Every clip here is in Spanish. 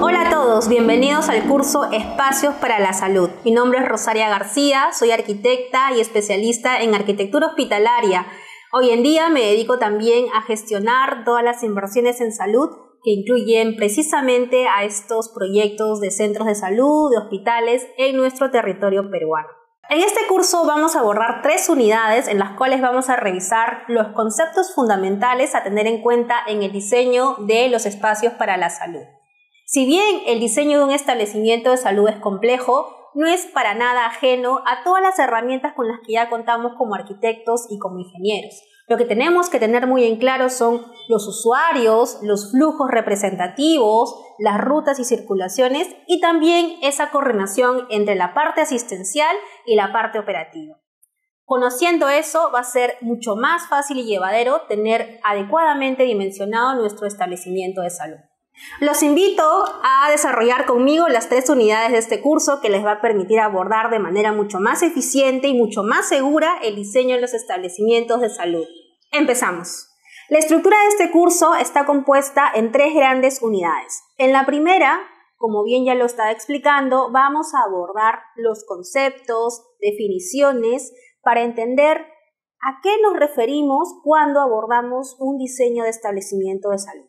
Hola a todos, bienvenidos al curso Espacios para la Salud. Mi nombre es Rosaria García, soy arquitecta y especialista en arquitectura hospitalaria. Hoy en día me dedico también a gestionar todas las inversiones en salud que incluyen precisamente a estos proyectos de centros de salud, de hospitales en nuestro territorio peruano. En este curso vamos a abordar 3 unidades en las cuales vamos a revisar los conceptos fundamentales a tener en cuenta en el diseño de los espacios para la salud. Si bien el diseño de un establecimiento de salud es complejo, no es para nada ajeno a todas las herramientas con las que ya contamos como arquitectos y como ingenieros. Lo que tenemos que tener muy en claro son los usuarios, los flujos representativos, las rutas y circulaciones y también esa coordinación entre la parte asistencial y la parte operativa. Conociendo eso va a ser mucho más fácil y llevadero tener adecuadamente dimensionado nuestro establecimiento de salud. Los invito a desarrollar conmigo las 3 unidades de este curso que les va a permitir abordar de manera mucho más eficiente y mucho más segura el diseño de los establecimientos de salud. Empezamos. La estructura de este curso está compuesta en 3 grandes unidades. En la primera, como bien ya lo estaba explicando, vamos a abordar los conceptos, definiciones, para entender a qué nos referimos cuando abordamos un diseño de establecimiento de salud.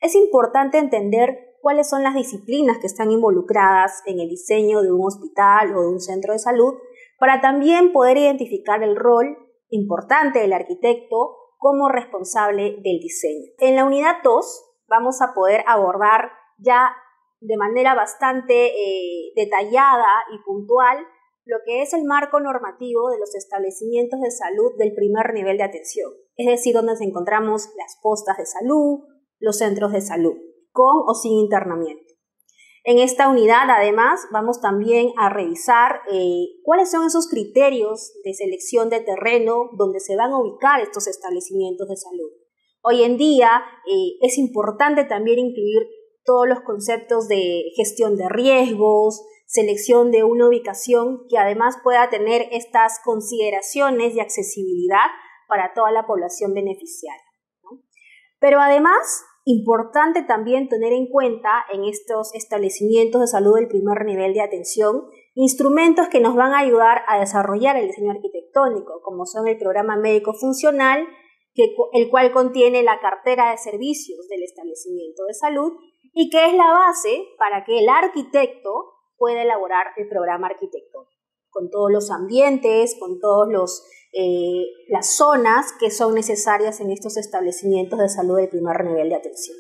Es importante entender cuáles son las disciplinas que están involucradas en el diseño de un hospital o de un centro de salud para también poder identificar el rol importante del arquitecto como responsable del diseño. En la unidad 2 vamos a poder abordar ya de manera bastante detallada y puntual lo que es el marco normativo de los establecimientos de salud del primer nivel de atención, es decir, donde nos encontramos las postas de salud, los centros de salud, con o sin internamiento. En esta unidad, además, vamos también a revisar cuáles son esos criterios de selección de terreno donde se van a ubicar estos establecimientos de salud. Hoy en día es importante también incluir todos los conceptos de gestión de riesgos, selección de una ubicación que además pueda tener estas consideraciones de accesibilidad para toda la población beneficiaria, ¿no? Pero además, importante también tener en cuenta en estos establecimientos de salud del primer nivel de atención instrumentos que nos van a ayudar a desarrollar el diseño arquitectónico, como son el programa médico funcional, el cual contiene la cartera de servicios del establecimiento de salud y que es la base para que el arquitecto pueda elaborar el programa arquitectónico, con todos los ambientes, con todas las zonas que son necesarias en estos establecimientos de salud del primer nivel de atención.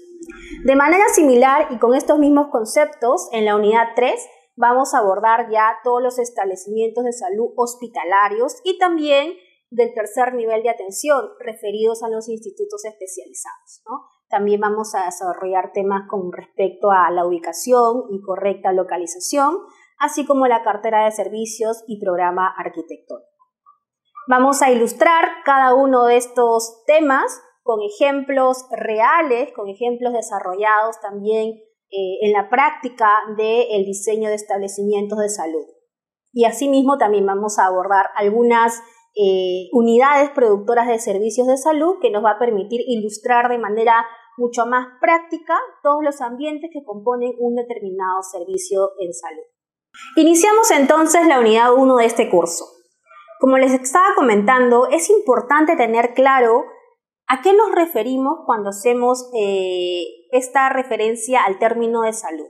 De manera similar y con estos mismos conceptos, en la unidad 3 vamos a abordar ya todos los establecimientos de salud hospitalarios y también del tercer nivel de atención referidos a los institutos especializados, ¿no? También vamos a desarrollar temas con respecto a la ubicación y correcta localización, así como la cartera de servicios y programa arquitectónico. Vamos a ilustrar cada uno de estos temas con ejemplos reales, con ejemplos desarrollados también en la práctica del diseño de establecimientos de salud. Y asimismo también vamos a abordar algunas unidades productoras de servicios de salud que nos va a permitir ilustrar de manera mucho más práctica todos los ambientes que componen un determinado servicio en salud. Iniciamos entonces la unidad 1 de este curso. Como les estaba comentando, es importante tener claro a qué nos referimos cuando hacemos esta referencia al término de salud.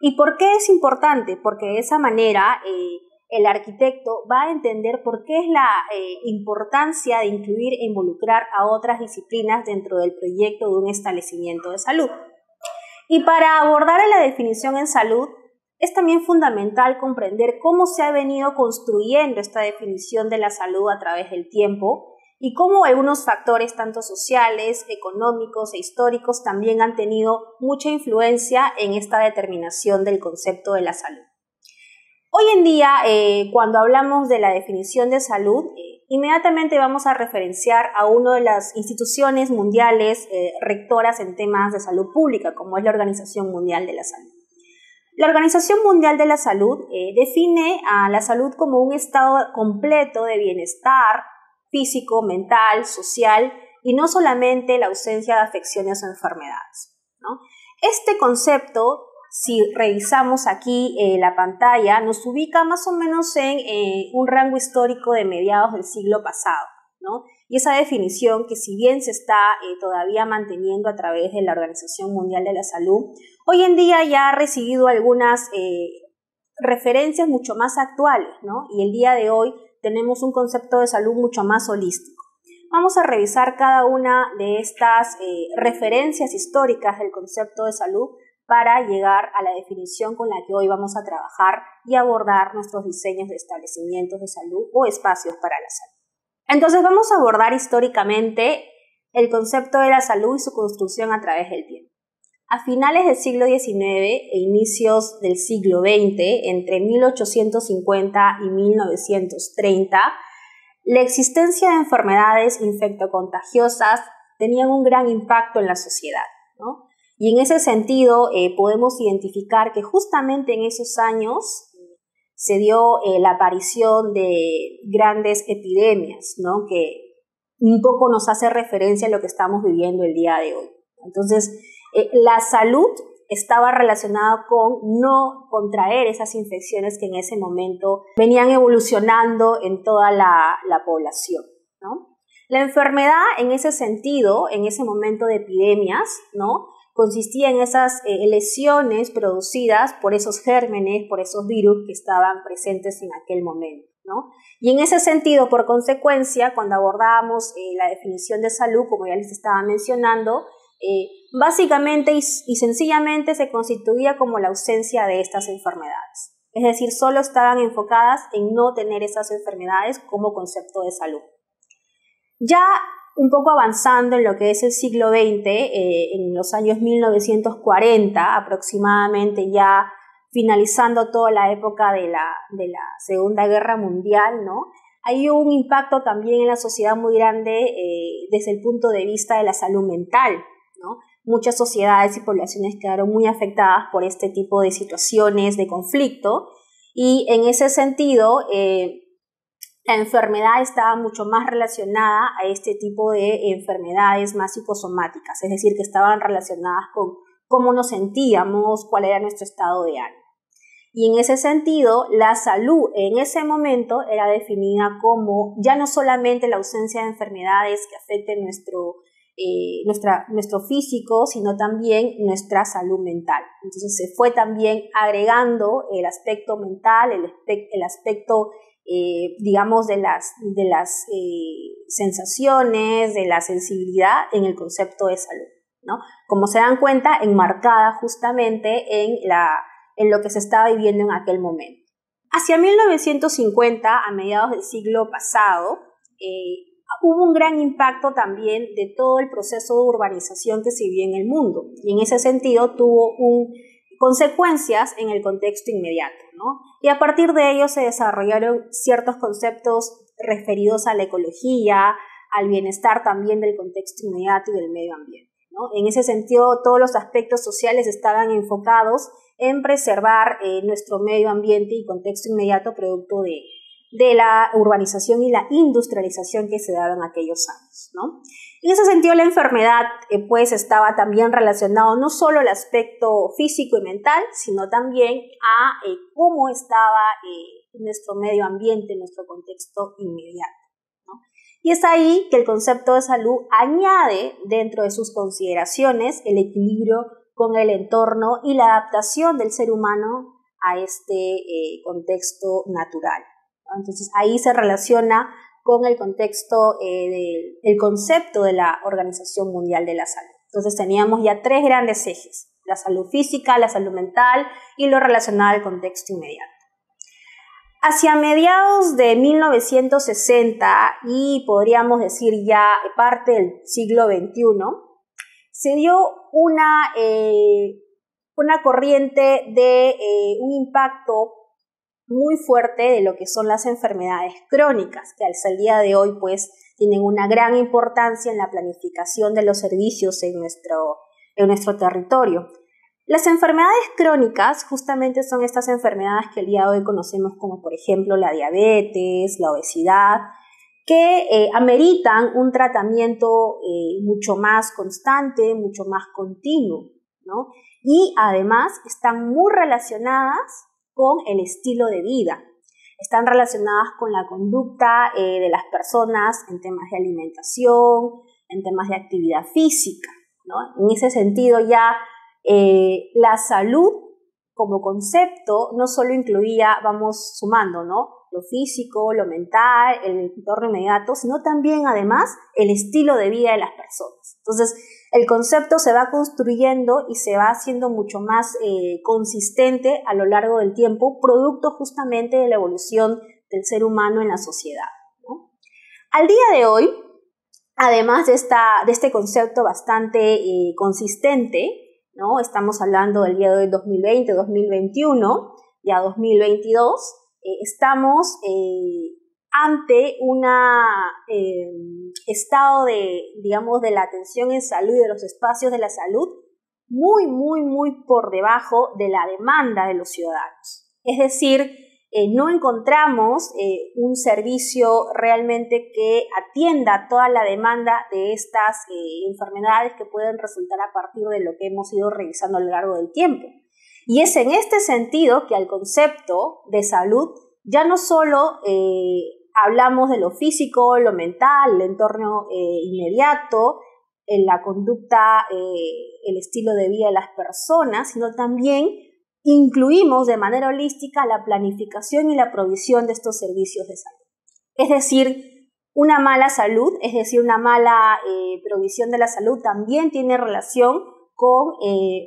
¿Y por qué es importante? Porque de esa manera el arquitecto va a entender por qué es la importancia de incluir e involucrar a otras disciplinas dentro del proyecto de un establecimiento de salud. Y para abordar la definición en salud, es también fundamental comprender cómo se ha venido construyendo esta definición de la salud a través del tiempo y cómo algunos factores tanto sociales, económicos e históricos también han tenido mucha influencia en esta determinación del concepto de la salud. Hoy en día, cuando hablamos de la definición de salud, inmediatamente vamos a referenciar a una de las instituciones mundiales rectoras en temas de salud pública, como es la Organización Mundial de la Salud. La Organización Mundial de la Salud define a la salud como un estado completo de bienestar físico, mental, social y no solamente la ausencia de afecciones o enfermedades, ¿no? Este concepto si revisamos aquí la pantalla, nos ubica más o menos en un rango histórico de mediados del siglo pasado, ¿no? Y esa definición, que si bien se está todavía manteniendo a través de la Organización Mundial de la Salud, hoy en día ya ha recibido algunas referencias mucho más actuales, ¿no? Y el día de hoy tenemos un concepto de salud mucho más holístico. Vamos a revisar cada una de estas referencias históricas del concepto de salud para llegar a la definición con la que hoy vamos a trabajar y abordar nuestros diseños de establecimientos de salud o espacios para la salud. Entonces vamos a abordar históricamente el concepto de la salud y su construcción a través del tiempo. A finales del siglo XIX e inicios del siglo XX, entre 1850 y 1930, la existencia de enfermedades infectocontagiosas tenían un gran impacto en la sociedad, ¿no? Y en ese sentido podemos identificar que justamente en esos años se dio la aparición de grandes epidemias, ¿no? Que un poco nos hace referencia a lo que estamos viviendo el día de hoy. Entonces, la salud estaba relacionada con no contraer esas infecciones que en ese momento venían evolucionando en toda la población, ¿no? La enfermedad en ese sentido, en ese momento de epidemias, ¿no?, consistía en esas lesiones producidas por esos gérmenes, por esos virus que estaban presentes en aquel momento, ¿no? Y en ese sentido, por consecuencia, cuando abordábamos la definición de salud, como ya les estaba mencionando, básicamente y sencillamente se constituía como la ausencia de estas enfermedades. Es decir, solo estaban enfocadas en no tener esas enfermedades como concepto de salud. Ya un poco avanzando en lo que es el siglo XX, en los años 1940 aproximadamente, ya finalizando toda la época de la Segunda Guerra Mundial, ¿no?, hay un impacto también en la sociedad muy grande desde el punto de vista de la salud mental, ¿no? Muchas sociedades y poblaciones quedaron muy afectadas por este tipo de situaciones de conflicto y en ese sentido la enfermedad estaba mucho más relacionada a este tipo de enfermedades más psicosomáticas, es decir, que estaban relacionadas con cómo nos sentíamos, cuál era nuestro estado de ánimo. Y en ese sentido, la salud en ese momento era definida como ya no solamente la ausencia de enfermedades que afecten nuestro físico, sino también nuestra salud mental. Entonces se fue también agregando el aspecto mental, el aspecto digamos de las sensaciones, de la sensibilidad en el concepto de salud, ¿no? Como se dan cuenta, enmarcada justamente en lo que se estaba viviendo en aquel momento. Hacia 1950, a mediados del siglo pasado, hubo un gran impacto también de todo el proceso de urbanización que se vivía en el mundo, y en ese sentido tuvo consecuencias en el contexto inmediato, ¿no? Y a partir de ello se desarrollaron ciertos conceptos referidos a la ecología, al bienestar también del contexto inmediato y del medio ambiente, ¿no? En ese sentido, todos los aspectos sociales estaban enfocados en preservar nuestro medio ambiente y contexto inmediato producto de la urbanización y la industrialización que se daba en aquellos años, ¿no? En ese sentido, la enfermedad pues estaba también relacionado no solo al aspecto físico y mental, sino también a cómo estaba nuestro medio ambiente, nuestro contexto inmediato, ¿no? Y es ahí que el concepto de salud añade dentro de sus consideraciones el equilibrio con el entorno y la adaptación del ser humano a este contexto natural, ¿no? Entonces ahí se relaciona con el contexto del concepto de la Organización Mundial de la Salud. Entonces teníamos ya tres grandes ejes: la salud física, la salud mental y lo relacionado al contexto inmediato. Hacia mediados de 1960 y podríamos decir ya parte del siglo XXI, se dio una corriente de un impacto muy fuerte de lo que son las enfermedades crónicas, que al día de hoy pues tienen una gran importancia en la planificación de los servicios en nuestro territorio. Las enfermedades crónicas justamente son estas enfermedades que el día de hoy conocemos como por ejemplo la diabetes, la obesidad, que ameritan un tratamiento mucho más constante, mucho más continuo, ¿no? Y además están muy relacionadas con el estilo de vida. Están relacionadas con la conducta de las personas en temas de alimentación, en temas de actividad física, ¿no? En ese sentido ya la salud como concepto no solo incluía, vamos sumando, ¿no?, lo físico, lo mental, el entorno inmediato, sino también además el estilo de vida de las personas. Entonces el concepto se va construyendo y se va haciendo mucho más consistente a lo largo del tiempo, producto justamente de la evolución del ser humano en la sociedad, ¿no? Al día de hoy, además de este concepto bastante consistente, ¿no?, estamos hablando del día de hoy 2020, 2021, ya 2022, estamos ante un estado de la atención en salud y de los espacios de la salud muy, muy, muy por debajo de la demanda de los ciudadanos. Es decir, no encontramos un servicio realmente que atienda toda la demanda de estas enfermedades que pueden resultar a partir de lo que hemos ido revisando a lo largo del tiempo. Y es en este sentido que al concepto de salud ya no solo hablamos de lo físico, lo mental, el entorno inmediato, la conducta, el estilo de vida de las personas, sino también incluimos de manera holística la planificación y la provisión de estos servicios de salud. Es decir, una mala salud, es decir, una mala provisión de la salud también tiene relación con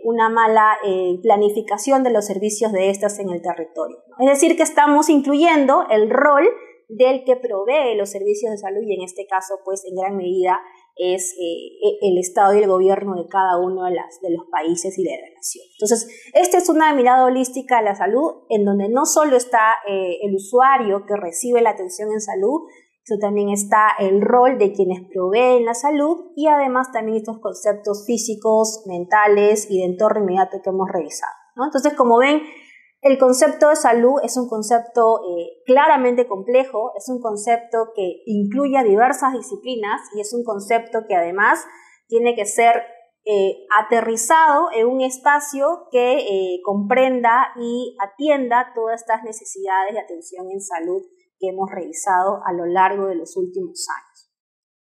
una mala planificación de los servicios de estas en el territorio, ¿no? Es decir, que estamos incluyendo el rol del que provee los servicios de salud y en este caso, pues en gran medida es el Estado y el gobierno de cada uno de los países y de la nación. Entonces, esta es una mirada holística a la salud en donde no solo está el usuario que recibe la atención en salud, sino también está el rol de quienes proveen la salud y además también estos conceptos físicos, mentales y de entorno inmediato que hemos revisado, ¿no? Entonces, como ven, el concepto de salud es un concepto claramente complejo, es un concepto que incluye a diversas disciplinas y es un concepto que además tiene que ser aterrizado en un espacio que comprenda y atienda todas estas necesidades de atención en salud que hemos revisado a lo largo de los últimos años.